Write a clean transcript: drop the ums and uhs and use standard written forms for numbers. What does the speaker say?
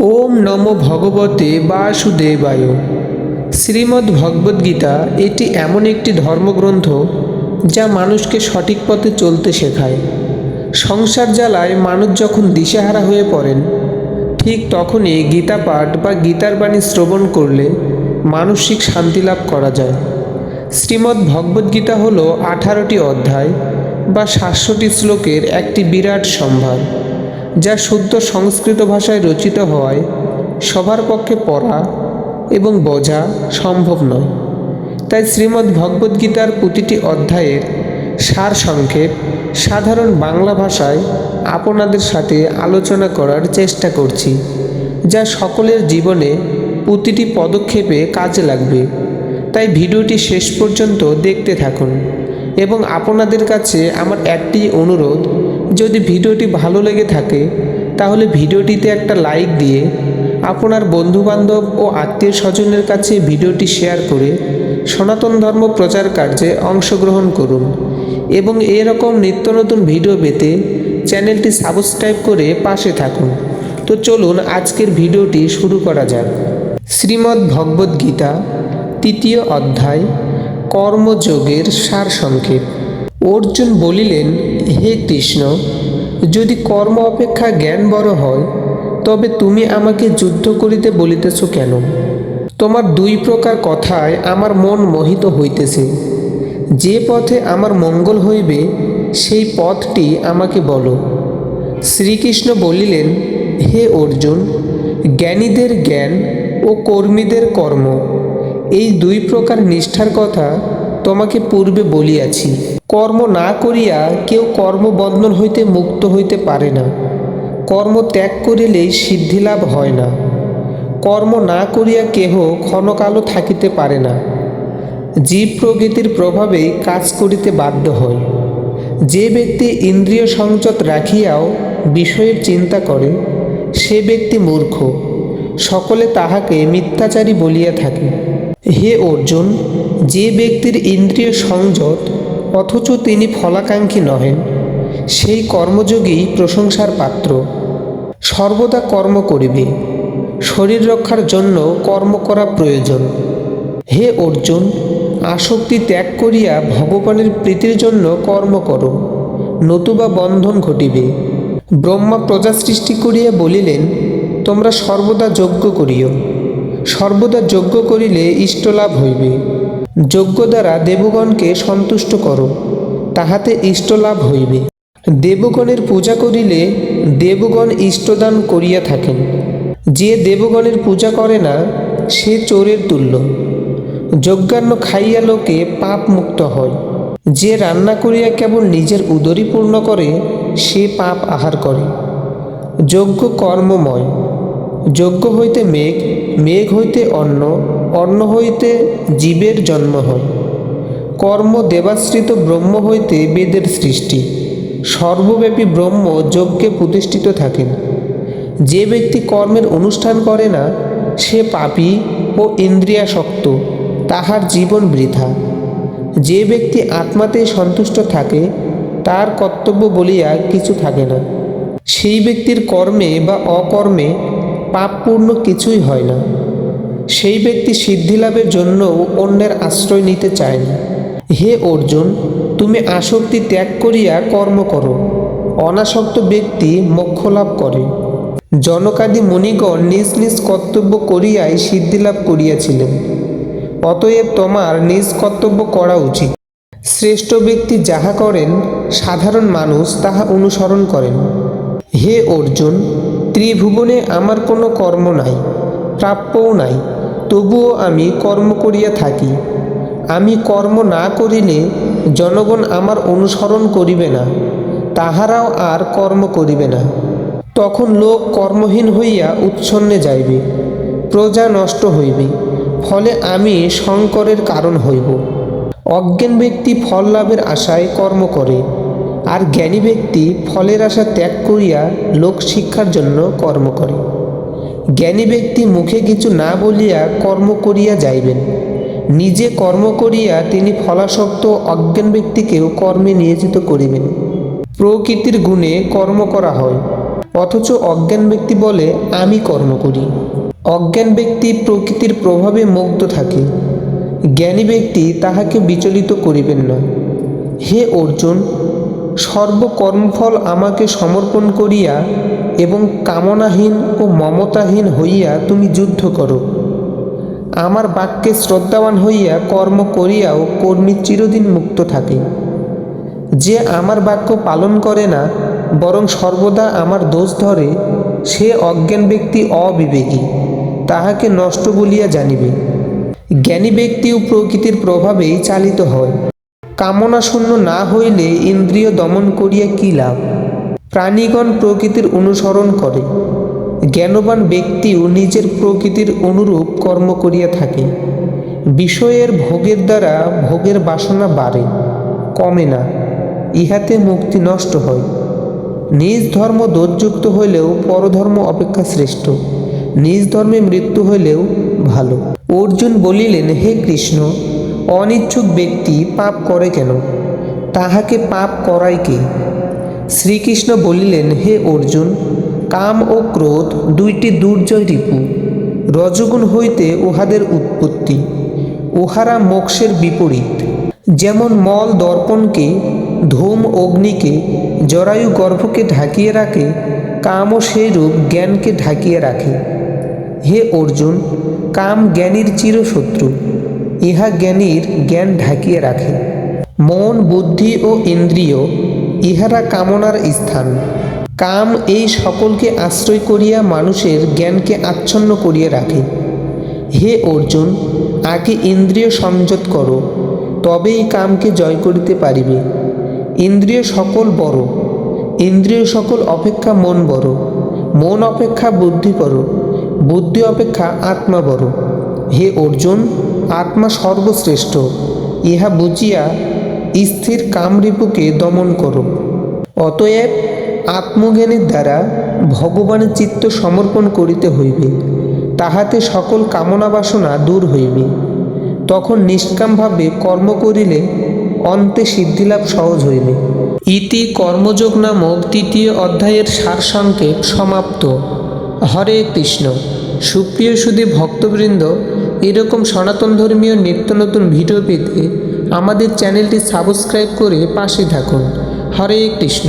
ওম নমো ভগবতে বাসুদেবায়। শ্রীমদ্ ভগবদ্গীতা এটি এমন একটি ধর্মগ্রন্থ যা মানুষকে সঠিক পথে চলতে শেখায়। সংসার জ্বালায় মানুষ যখন দিশেহারা হয়ে পড়েন, ঠিক তখনই গীতা পাঠ বা গীতার বাণী শ্রবণ করলে মানসিক শান্তি লাভ করা যায়। শ্রীমদ্ ভগবদ্গীতা হল 18টি অধ্যায় বা 700টি শ্লোকের একটি বিরাট সম্ভার, যা শুদ্ধ সংস্কৃত ভাষায় রচিত হওয়ায় সবার পক্ষে পড়া এবং বোঝা সম্ভব নয়। তাই শ্রীমদ্ ভগবদ্গীতার প্রতিটি অধ্যায়ের সারসংক্ষেপ সাধারণ বাংলা ভাষায় আপনাদের সাথে আলোচনা করার চেষ্টা করছি, যা সকলের জীবনে প্রতিটি পদক্ষেপে কাজে লাগবে। তাই ভিডিওটি শেষ পর্যন্ত দেখতে থাকুন এবং আপনাদের কাছে আমার একটি অনুরোধ, যদি ভিডিওটি ভালো লেগে থাকে তাহলে ভিডিওটিতে একটা লাইক দিয়ে আপনার বন্ধুবান্ধব ও আত্মীয় স্বজনের কাছে ভিডিওটি শেয়ার করে সনাতন ধর্ম প্রচার কার্যে অংশগ্রহণ করুন এবং এরকম নিত্য নতুন ভিডিও পেতে চ্যানেলটি সাবস্ক্রাইব করে পাশে থাকুন। তো চলুন আজকের ভিডিওটি শুরু করা যাক। শ্রীমদ্ ভগবদ্গীতা 3য় অধ্যায় কর্মযোগের সারসংক্ষেপ। অর্জুন বলিলেন, হে কৃষ্ণ, যদি কর্ম অপেক্ষা জ্ঞান বড় হয়, তবে তুমি আমাকে যুদ্ধ করিতে বলিতেছ কেন? তোমার দুই প্রকার কথায় আমার মন মোহিত হইতেছে। যে পথে আমার মঙ্গল হইবে সেই পথটি আমাকে বলো। শ্রীকৃষ্ণ বলিলেন, হে অর্জুন, জ্ঞানীদের জ্ঞান ও কর্মীদের কর্ম, এই দুই প্রকার নিষ্ঠার কথা তোমাকে পূর্বে বলিয়াছি। কর্ম না করিয়া কেউ কর্মবন্ধন হইতে মুক্ত হইতে পারে না। কর্ম ত্যাগ করিলেই সিদ্ধিলাভ হয় না। কর্ম না করিয়া কেহ ক্ষণকালও থাকিতে পারে না। জীব প্রকৃতির প্রভাবেই কাজ করিতে বাধ্য হয়। যে ব্যক্তি ইন্দ্রিয় সংযত রাখিয়াও বিষয়ের চিন্তা করে, সে ব্যক্তি মূর্খ। সকলে তাহাকে মিথ্যাচারী বলিয়া থাকে। হে অর্জুন, যে ব্যক্তির ইন্দ্রিয় সংযত অথচ তিনি ফলাকাঙ্ক্ষী নহেন, সেই কর্মযোগী প্রশংসার পাত্র। সর্বদা কর্ম করিবে। শরীর রক্ষার জন্য কর্ম করা প্রয়োজন। হে অর্জুন, আসক্তি ত্যাগ করিয়া ভগবানের প্রীতির জন্য কর্ম করো, নতুবা বন্ধন ঘটিবে। ব্রহ্মা প্রজা সৃষ্টি করিয়া বলিলেন, তোমরা সর্বদা যজ্ঞ করিও। সর্বদা যজ্ঞ করিলে ইষ্টলাভ হইবে। যজ্ঞ দ্বারা দেবগণকে সন্তুষ্ট করো, তাহাতে ইষ্টলাভ হইবে। দেবগণের পূজা করিলে দেবগণ ইষ্টদান করিয়া থাকেন। যে দেবগণের পূজা করে না, সে চোরের তুল্য। যজ্ঞান্ন খাইয়া লোকে পাপ মুক্ত হয়। যে রান্না করিয়া কেবল নিজের উদরই পূর্ণ করে, সে পাপ আহার করে। যজ্ঞ কর্মময়। যজ্ঞ হইতে মেঘ, মেঘ হইতে অন্ন, অন্ন হইতে জীবের জন্ম হয়। কর্ম দেবাশ্রিত ব্রহ্ম হইতে বেদের সৃষ্টি। সর্বব্যাপী ব্রহ্ম যজ্ঞে প্রতিষ্ঠিত থাকেন। যে ব্যক্তি কর্মের অনুষ্ঠান করে না, সে পাপী ও ইন্দ্রিয়াসক্ত, তাহার জীবন বৃথা। যে ব্যক্তি আত্মাতেই সন্তুষ্ট থাকে, তার কর্তব্য বলিয়া কিছু থাকে না। সেই ব্যক্তির কর্মে বা অকর্মে পাপপূর্ণ কিছুই হয় না। সেই ব্যক্তি সিদ্ধিলাভের জন্যও অন্যের আশ্রয় নিতে চায় না। হে অর্জুন, তুমি আসক্তি ত্যাগ করিয়া কর্ম করো। অনাসক্ত ব্যক্তি মোক্ষ লাভ করে। জনকাদি মুনিগণ নিজ নিজ কর্তব্য করিয়াই সিদ্ধিলাভ করিয়াছিলেন। অতএব তোমার নিজ কর্তব্য করা উচিত। শ্রেষ্ঠ ব্যক্তি যাহা করেন, সাধারণ মানুষ তাহা অনুসরণ করেন। হে অর্জুন, ত্রিভুবনে আমার কোনো কর্ম নাই, প্রাপ্যও নাই, তবুও আমি কর্ম করিয়া থাকি। আমি কর্ম না করিলে জনগণ আমার অনুসরণ করিবে না, তাহারাও আর কর্ম করিবে না। তখন লোক কর্মহীন হইয়া উচ্ছন্নে যাইবে, প্রজা নষ্ট হইবে, ফলে আমি সংকরের কারণ হইব। অজ্ঞান ব্যক্তি ফল লাভের আশায় কর্ম করে, আর জ্ঞানী ব্যক্তি ফলের আশা ত্যাগ করিয়া লোক শিক্ষার জন্য কর্ম করে। জ্ঞানী ব্যক্তি মুখে কিছু না বলিয়া কর্ম করিয়া যাইবেন। নিজে কর্ম করিয়া তিনি ফলাসক্ত অজ্ঞান ব্যক্তিকেও কর্মে নিয়োজিত করিবেন। প্রকৃতির গুণে কর্ম করা হয়, অথচ অজ্ঞান ব্যক্তি বলে আমি কর্ম করি। অজ্ঞান ব্যক্তি প্রকৃতির প্রভাবে মুগ্ধ থাকে, জ্ঞানী ব্যক্তি তাহাকে বিচলিত করিবেন না। হে অর্জুন, সর্বকর্মফল আমাকে সমর্পণ করিয়া এবং কামনাহীন ও মমতাহীন হইয়া তুমি যুদ্ধ করো। আমার বাক্যে শ্রদ্ধাবান হইয়া কর্ম করিয়াও কর্মী চিরদিন মুক্ত থাকে। যে আমার বাক্য পালন করে না, বরং সর্বদা আমার দোষ ধরে, সে অজ্ঞান ব্যক্তি অবিবেকী, তাহাকে নষ্ট বলিয়া জানিবে। জ্ঞানী ব্যক্তিও প্রকৃতির প্রভাবেই চালিত হয়। কামনা শূন্য না হইলে ইন্দ্রিয় দমন করিয়া কী লাভ? প্রাণীগণ প্রকৃতির অনুসরণ করে, জ্ঞানবান ব্যক্তিও নিজের প্রকৃতির অনুরূপ কর্ম করিয়া থাকে। বিষয়ের ভোগের দ্বারা ভোগের বাসনা বাড়ে, কমে না, ইহাতে মুক্তি নষ্ট হয়। নিজ ধর্ম দোষযুক্ত হইলেও পরধর্ম অপেক্ষা শ্রেষ্ঠ, নিজ ধর্মে মৃত্যু হইলেও ভালো। অর্জুন বলিলেন, হে কৃষ্ণ, অনিচ্ছুক ব্যক্তি পাপ করে কেন? তাহাকে পাপ করায় কে? শ্রীকৃষ্ণ বলিলেন, হে অর্জুন, কাম ও ক্রোধ দুইটি দুর্জয় রিপু। রজগুণ হইতে উহাদের উৎপত্তি, উহারা মোক্ষের বিপরীত। যেমন মল দর্পণকে, ধূম অগ্নিকে, জরায়ু গর্ভকে ঢাকিয়ে রাখে, কামও সেইরূপ জ্ঞানকে ঢাকিয়ে রাখে। হে অর্জুন, কাম জ্ঞানীর চিরশত্রু, ইহা জ্ঞানীর জ্ঞান ঢাকিয়ে রাখে। মন, বুদ্ধি ও ইন্দ্রিয়, ইহারা কামনার স্থান। কাম এই সকলকে আশ্রয় করিয়া মানুষের জ্ঞানকে আচ্ছন্ন করিয়া রাখে। হে অর্জুন, আগে ইন্দ্রিয় সংযত করো, তবেই কামকে জয় করিতে পারিবে। ইন্দ্রিয় সকল বড়, ইন্দ্রিয় সকল অপেক্ষা মন বড়, মন অপেক্ষা বুদ্ধি বড়, বুদ্ধি অপেক্ষা আত্মা বড়। হে অর্জুন, আত্মা সর্বশ্রেষ্ঠ, ইহা বুঝিয়া স্থির কামরিপুকে দমন করো। অতএব আত্মজ্ঞানের দ্বারা ভগবানের চিত্ত সমর্পণ করিতে হইবে, তাহাতে সকল কামনা বাসনা দূর হইবে। তখন নিষ্কামভাবে কর্ম করিলে অন্তে সিদ্ধিলাভ সহজ হইবে। ইতি কর্মযোগ নামক ৩য় অধ্যায়ের সারসংক্ষেপ সমাপ্ত। হরে কৃষ্ণ। সুপ্রিয় সুধী ভক্তবৃন্দ, এরকম সনাতন ধর্মীয় নিত্য নতুন ভিডিও পেতে আমাদের চ্যানেলটি সাবস্ক্রাইব করে পাশে থাকুন। হরে কৃষ্ণ।